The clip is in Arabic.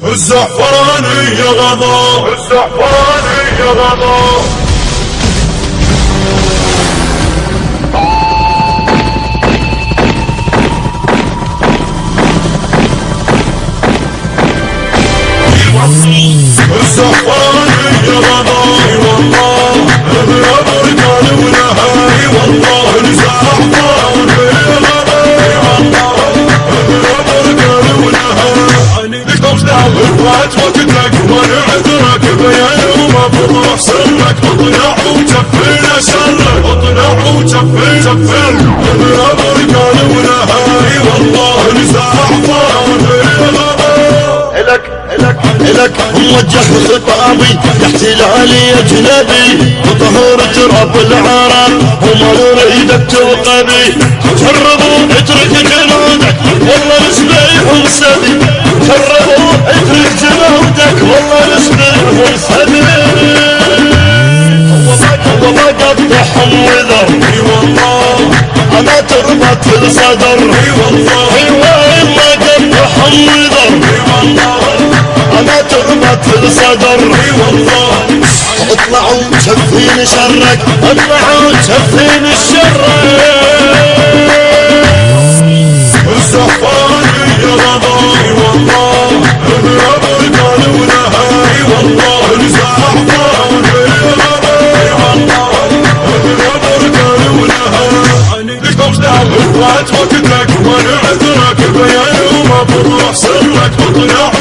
الزعفراني يا غضا، الزعفراني يا غضا. الزعفراني يا غضا والله ابو بركان ونهاي والله الزعفراني يا غضا والله ابو بركان ونهاي. لكم دعوات وقتك وانا عذرك بيان وما بروح سرك اطلع وجفلنا شرك اطلع وجفل ابو بركان ونهاي والله الزعفراني يا غضا. إلك موجه خطابي يا احتلالي اجنبي وطهور تراب العرب وما نريدك توقبي. جربوا اترك جنودك والله نسبيهم سبي، جربوا اترك جنودك والله نسبيهم سبي. هو ما قطعهم وذر اي والله انا تربط الصدر اي والله ايوه ما قطعهم وذر اي والله انا تربط الصدر اي والله. اطلعوا شفين شرك اطلعوا شفين الشرك. الزعفراني يا غضا والله ابو بركان ونهاي والله الزعفراني يا غضا والله ابو بركان ونهاي. لكم دعوات وقتك وانا عذرك بيان وما بروح سرك اطلع